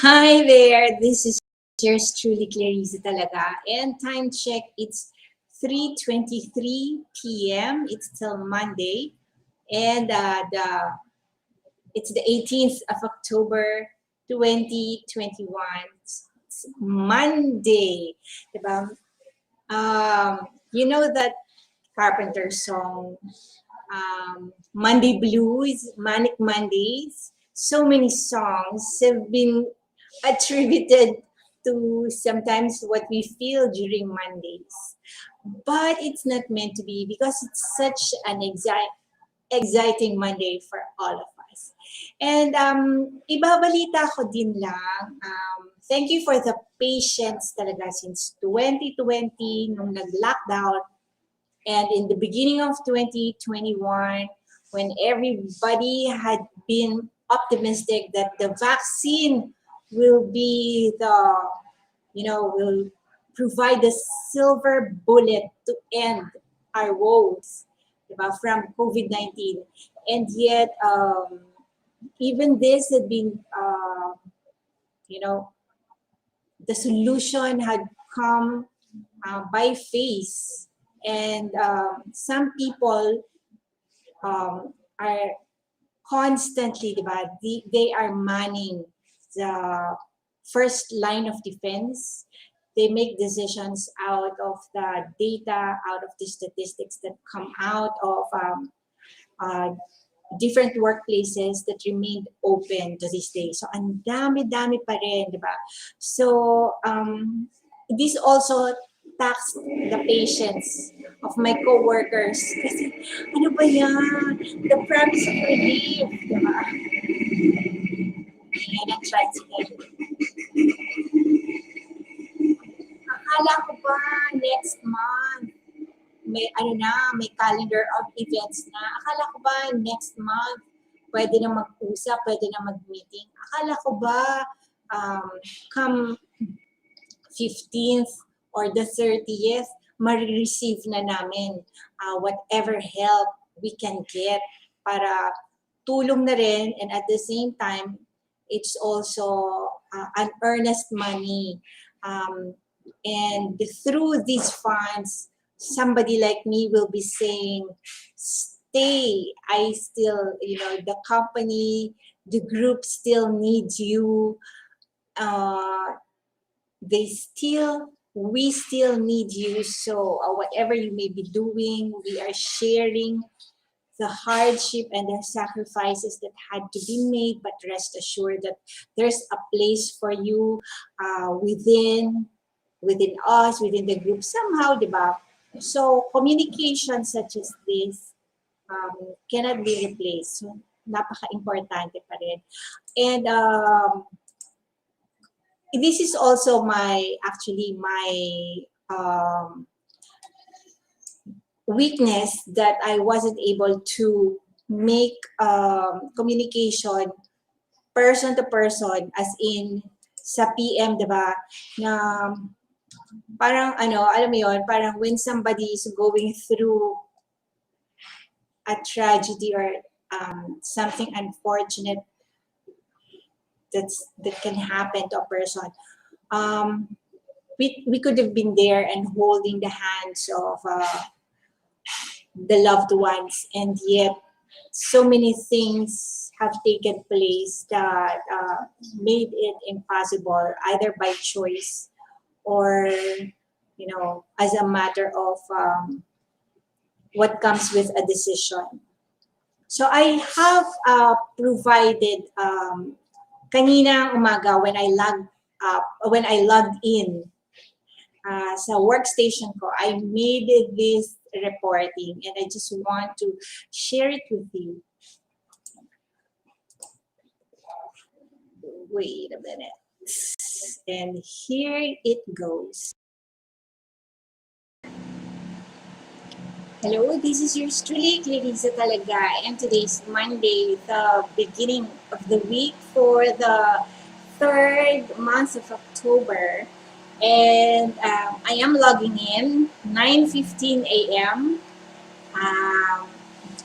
Hi there, this is yours truly, Clarice talaga. And time check, it's 3:23 p.m. It's till Monday. And it's the 18th of October, 2021. It's Monday. Diba? You know that Carpenter song, Monday Blues, Manic Mondays. So many songs have been attributed to sometimes what we feel during Mondays. But it's not meant to be because it's such an exciting Monday for all of us. And ibabalita ko din lang, thank you for the patience talaga since 2020 nung nag-lockdown. And in the beginning of 2021, when everybody had been optimistic that the vaccine will be will provide the silver bullet to end our woes from COVID-19. And yet, even this had been, the solution had come by phase. And some people are constantly, they are manning the first line of defense. They make decisions out of the data, out of the statistics that come out of different workplaces that remained open to this day. So, ang dami-dami pa rin, di ba? So, this also taxed the patience of my coworkers. Kasi, ano ba yan? The promise of relief, di ba? Ayan ang tricycle. Akala ko ba next month, may may calendar of events na. Akala ko ba next month, pwede na mag-usap, pwede na mag-meeting. Akala ko ba come 15th or the 30th, ma-receive na namin whatever help we can get para tulong na rin, and at the same time, it's also an earnest money. And through these funds, somebody like me will be saying, stay, I still, the company, the group still needs you. We still need you. So whatever you may be doing, we are sharing the hardship and the sacrifices that had to be made, but rest assured that there's a place for you within us, within the group somehow, diba? So communication such as this cannot be replaced. So, napaka-importante pa rin. And this is also my weakness, that I wasn't able to make communication person to person, as in sa PM, diba? Na parang alam mo yun, parang when somebody is going through a tragedy or something unfortunate that can happen to a person, we could have been there and holding the hands of the loved ones, and yet so many things have taken place that made it impossible, either by choice or as a matter of what comes with a decision. So I have provided kanina umaga when I logged in sa workstation ko, I made this reporting, and I just want to share it with you. Wait a minute. And here it goes. Hello, this is yours truly, Clarissa talaga, and today's Monday, the beginning of the week for the third month of October. And I am logging in 9:15 a.m.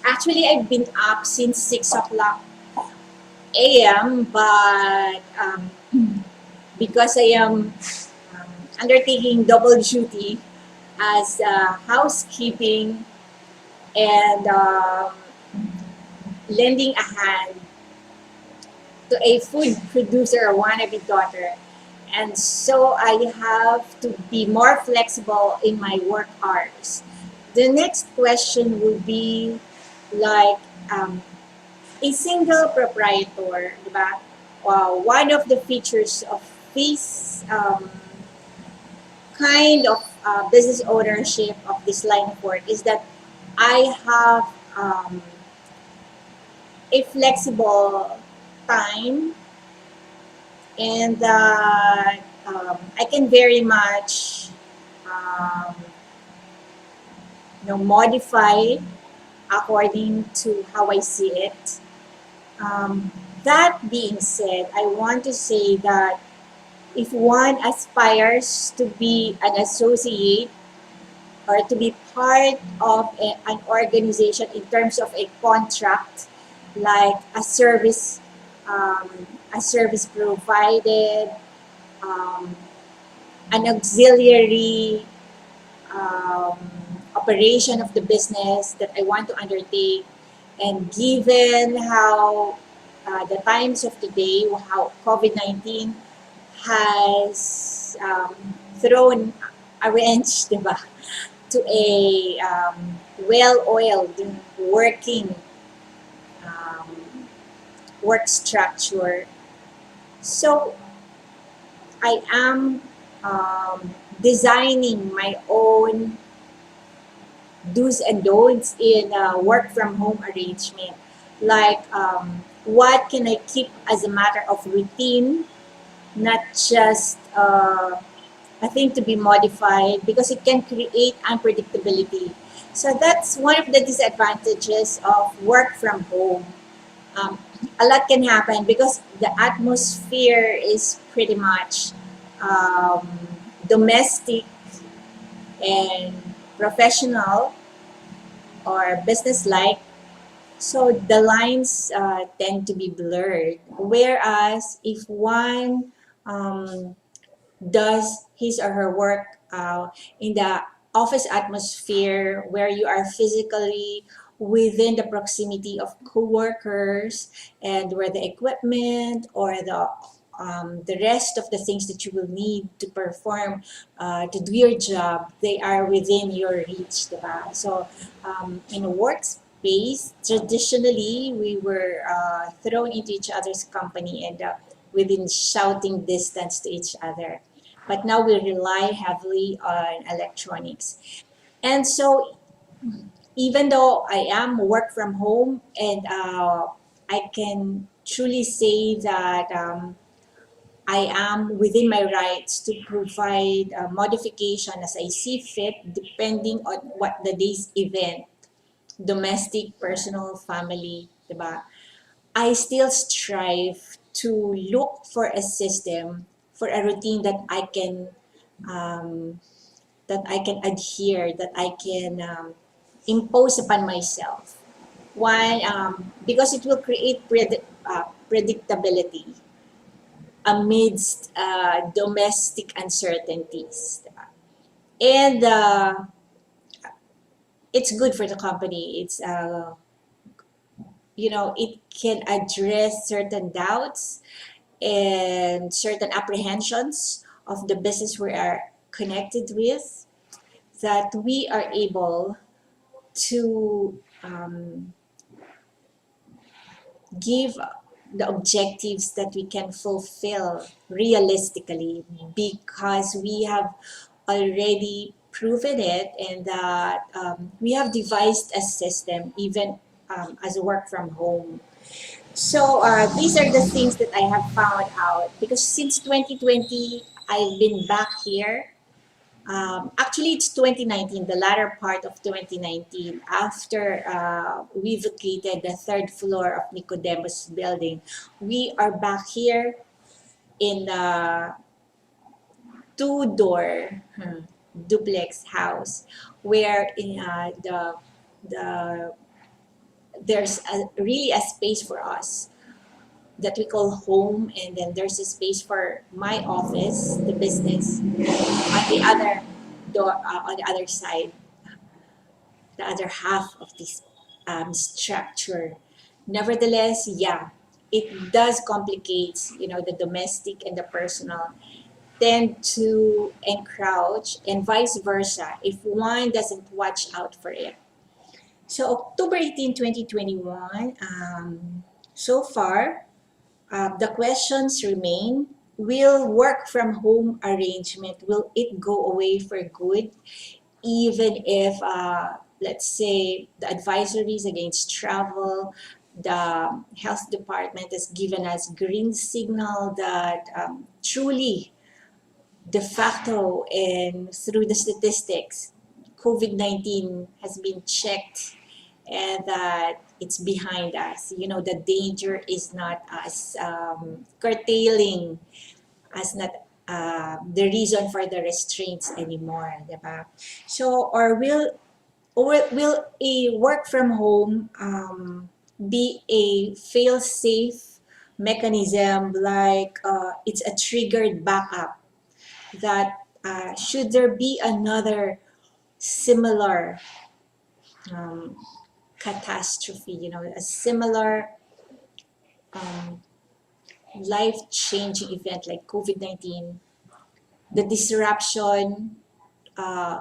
Actually, I've been up since 6 o'clock a.m., but because I am undertaking double duty as housekeeping and lending a hand to a food producer, a wannabe daughter. And so I have to be more flexible in my work hours. The next question will be like a single proprietor, diba? One of the features of this kind of business ownership of this line of work is that I have a flexible time and I can very much um, modify according to how I see it. That being said, I want to say that if one aspires to be an associate or to be part of an organization in terms of a contract, like um, a service provided, um, an auxiliary um, operation of the business that I want to undertake. And given how the times of today, how COVID-19 has thrown a wrench, diba, to a well-oiled working um, work structure. So I am designing my own do's and don'ts in work from home arrangement. Like what can I keep as a matter of routine, not just a thing to be modified because it can create unpredictability. So that's one of the disadvantages of work from home. Um, a lot can happen because the atmosphere is pretty much um, domestic and professional or business-like. So the lines tend to be blurred. Whereas if one um, does his or her work in the office atmosphere where you are physically within the proximity of coworkers and where the equipment or the rest of the things that you will need to perform to do your job, they are within your reach, diba? So in a workspace, traditionally we were thrown into each other's company and within shouting distance to each other. But now we rely heavily on electronics. And so even though I am work from home and I can truly say that I am within my rights to provide modification as I see fit depending on what the day's event, domestic, personal, family, diba? I still strive to look for a system, for a routine um, that I can adhere, that I can impose upon myself. Why? Because it will create predictability amidst domestic uncertainties. And it's good for the company. It can address certain doubts and certain apprehensions of the business we are connected with, that we are able to give the objectives that we can fulfill realistically because we have already proven it and that we have devised a system even as a work from home. So these are the things that I have found out because since 2020 I've been back here. Actually, it's 2019, the latter part of 2019, after we vacated the third floor of Nicodemus building. We are back here in the two-door duplex house where in the there's really a space for us that we call home, and then there's a space for my office, the business, on the other door, on the other side, the other half of this structure. Nevertheless, yeah, it does complicate, the domestic and the personal tend to encroach, and vice versa if one doesn't watch out for it. So October 18, 2021, so far, the questions remain. Will work from home arrangement, will it go away for good, even if, let's say, the advisories against travel, the health department has given us green signal that truly, de facto, and through the statistics, COVID-19 has been checked and that it's behind us. The danger is not as curtailing, as not the reason for the restraints anymore, diba? So, or will a work from home be a fail-safe mechanism, like it's a triggered backup that should there be another similar um, catastrophe, a similar um, life-changing event like COVID-19, the disruption, uh,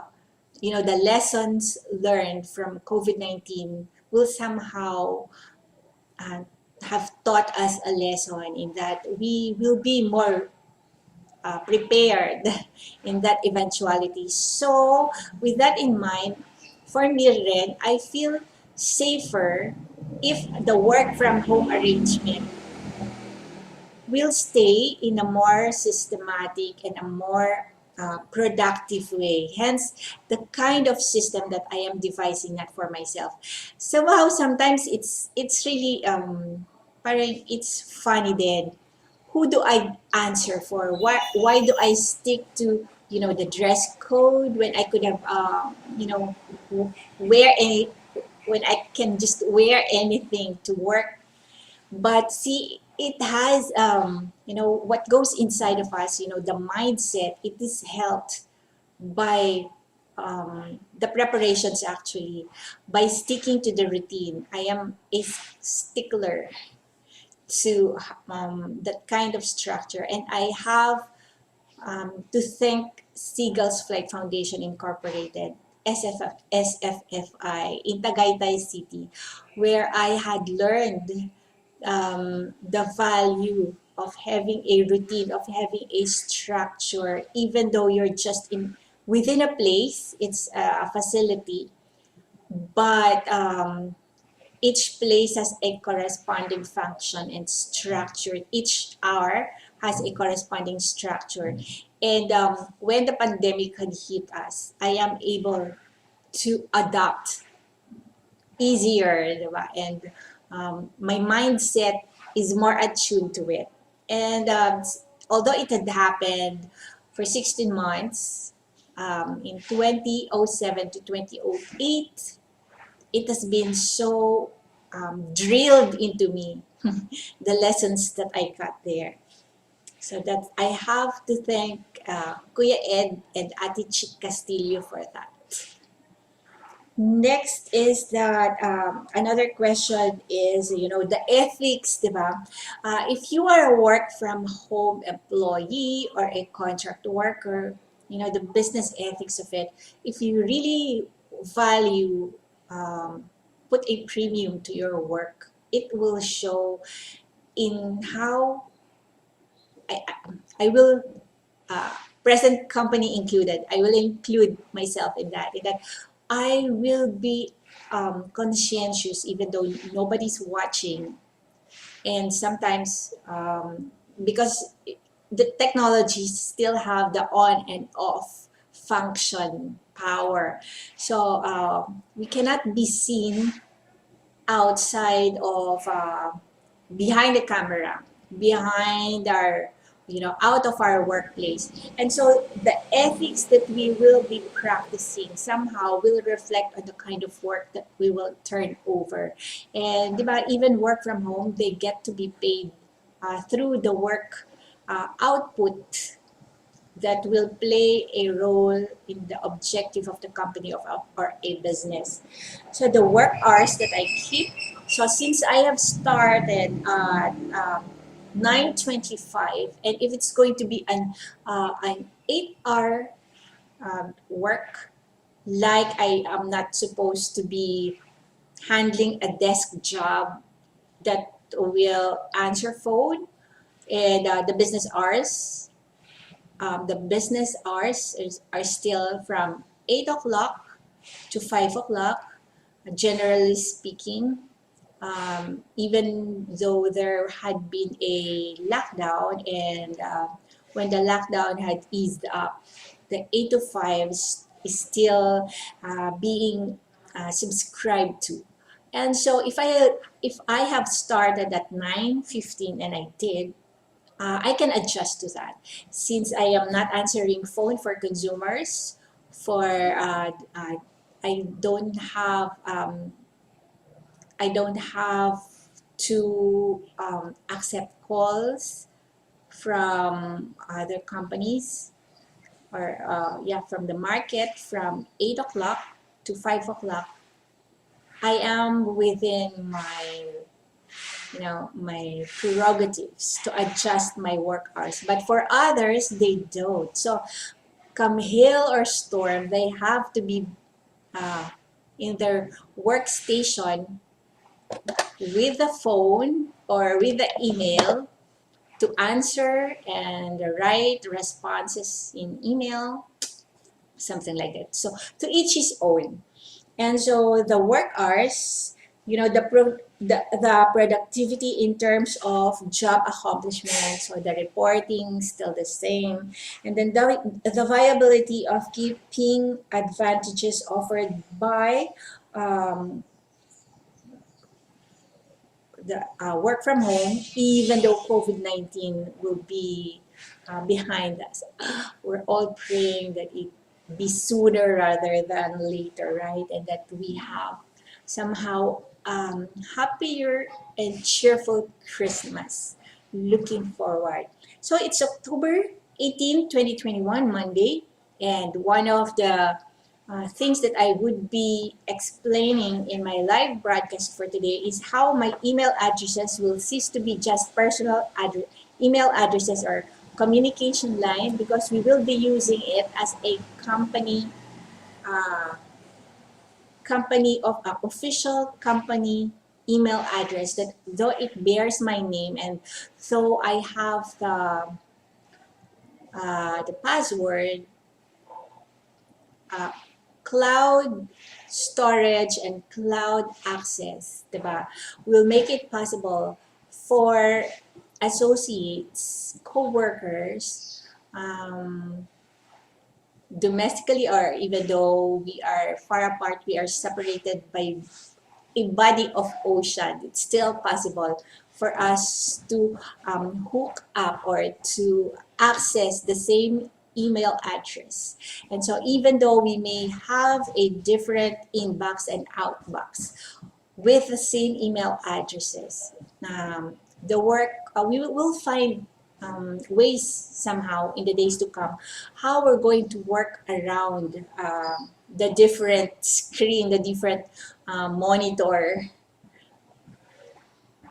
the lessons learned from COVID-19 will somehow uh, have taught us a lesson in that we will be more prepared in that eventuality. So, with that in mind, for me, Ren, I feel safer if the work from home arrangement will stay in a more systematic and a more productive way. Hence, the kind of system that I am devising that for myself. Somehow, sometimes it's really parang it's funny then. Who do I answer for? Why do I stick to the dress code when I could have wear any when I can just wear anything to work? But see, it has what goes inside of us, the mindset. It is helped by the preparations, actually, by sticking to the routine. I am a stickler to that kind of structure. And I have to thank Seagull's Flight Foundation Incorporated, SFFI, in Tagaytay City, where I had learned the value of having a routine, of having a structure, even though you're just in within a place, it's a facility, but each place has a corresponding function and structure. Each hour has a corresponding structure. And when the pandemic had hit us, I am able to adapt easier, diba? And my mindset is more attuned to it. And although it had happened for 16 months, in 2007 to 2008, it has been so drilled into me, the lessons that I got there. So that I have to thank Kuya Ed and Ate Chick Castillo for that. Next is that another question is, the ethics, diba? If you are a work from home employee or a contract worker, the business ethics of it, if you really value, put a premium to your work, it will show in how I, I will uh, present company included. I will include myself in that I will be conscientious even though nobody's watching. And sometimes, because the technologies still have the on and off function power, so we cannot be seen outside of behind the camera, behind our, out of our workplace. And so the ethics that we will be practicing somehow will reflect on the kind of work that we will turn over. And diba, even work from home, they get to be paid through the work output that will play a role in the objective of the company or a business. So the work hours that I keep. So since I have started at 9:25, and if it's going to be an 8-hour work, like I am not supposed to be handling a desk job that will answer phone, and the business hours are still from 8 o'clock to 5 o'clock, generally speaking. Even though there had been a lockdown, and when the lockdown had eased up, the 8 to 5 is still being subscribed to. And so if I have started at 9:15, and I did, I can adjust to that, since I am not answering phone for consumers. For I don't have I don't have to accept calls from other companies, or from the market from 8 o'clock to 5 o'clock. I am within my prerogatives to adjust my work hours. But for others, they don't. So come hail or storm, they have to be in their workstation with the phone or with the email to answer and write responses in email, something like that. So to each his own. And so the work hours, the productivity in terms of job accomplishments or the reporting still the same. And then the viability of keeping advantages offered by the work from home, even though COVID-19 will be behind us. We're all praying that it be sooner rather than later, right? And that we have somehow happier and cheerful Christmas. Looking forward. So it's October 18, 2021, Monday, and one of the things that I would be explaining in my live broadcast for today is how my email addresses will cease to be just personal email addresses or communication line, because we will be using it as a uh, company of official company email address, that though it bears my name, and though I have the password, uh, cloud storage and cloud access, diba, will make it possible for associates, co-workers, domestically, or even though we are far apart, we are separated by a body of ocean, it's still possible for us to hook up or to access the same email address. And so even though we may have a different inbox and outbox with the same email addresses, the work, we will find ways somehow in the days to come how we're going to work around the different screen, the different monitor.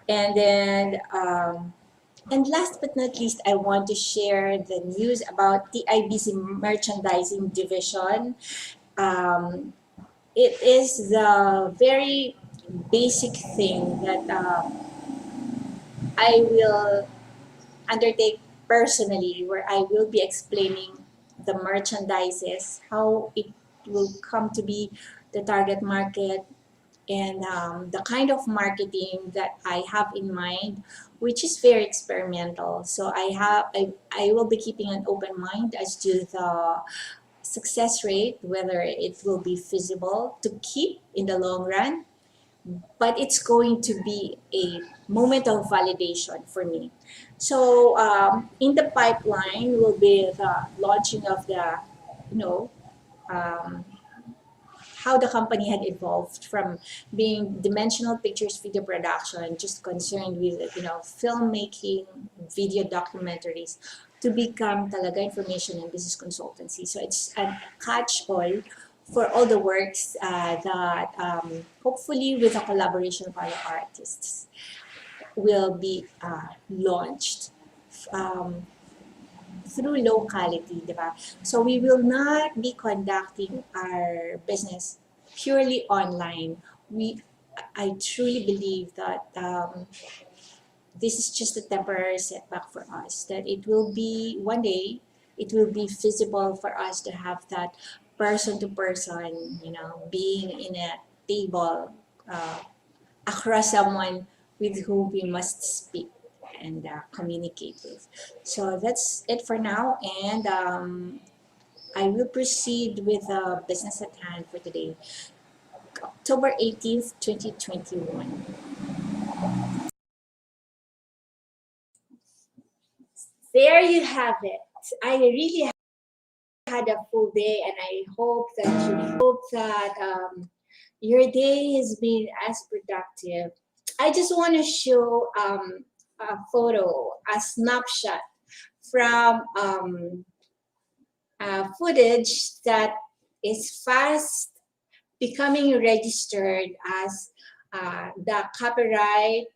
And then, and last but not least, I want to share the news about TIBC Merchandising Division. It is the very basic thing that I will undertake personally, where I will be explaining the merchandises, how it will come to be the target market, and the kind of marketing that I have in mind, which is very experimental. So I will be keeping an open mind as to the success rate, whether it will be feasible to keep in the long run, but it's going to be a moment of validation for me. So in the pipeline will be the launching of the, you know, um, how the company had evolved from being dimensional pictures video production, just concerned with, you know, filmmaking, video documentaries, to become talaga information and business consultancy. So it's a catch-all for all the works that hopefully with a collaboration of other artists will be launched through locality, diba? So we will not be conducting our business purely online. I truly believe that this is just a temporary setback for us, that it will be one day, it will be feasible for us to have that person to person, you know, being in a table across someone with whom we must speak and communicate with. So that's it for now, and I will proceed with the business at hand for today, October 18th, 2021. There you have it. I really had a full day, and I hope that your day has been as productive. I just want to show a photo, a snapshot from footage that is fast becoming registered as the copyright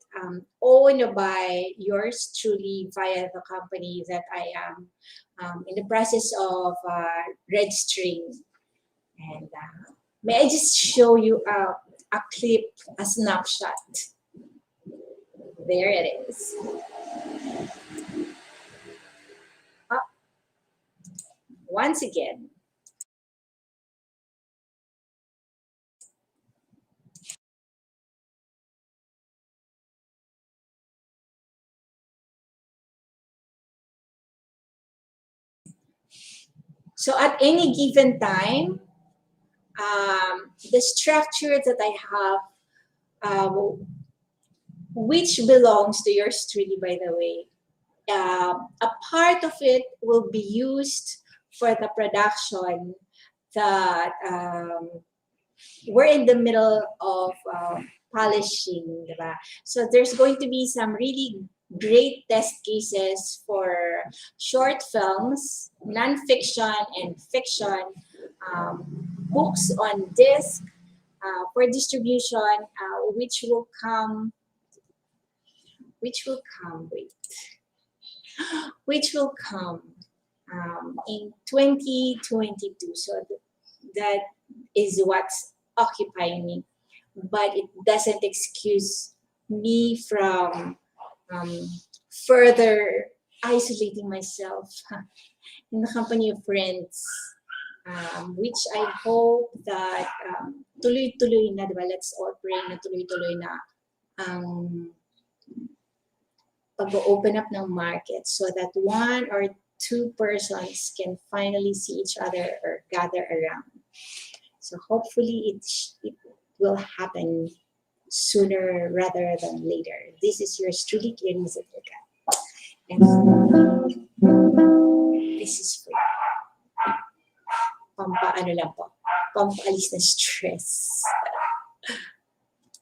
owned by yours truly via the company that I am in the process of registering. And may I just show you a clip, a snapshot. There it is. Once again. So at any given time, the structure that I have, which belongs to yours truly, by the way, a part of it will be used for the production that we're in the middle of polishing, diba? So there's going to be some really great test cases for short films, non-fiction and fiction, books on disc for distribution, wait, which will come in 2022. So that is what's occupying me, but it doesn't excuse me from further isolating myself in the company of friends, which I hope that tuloy-tuloy na, diba? Let's all pray na tuloy-tuloy na ang pag-open up ng market so that one or two persons can finally see each other or gather around. So hopefully it will happen sooner rather than later. This is yours truly, Clarissa. And this is for pampaalis na stress.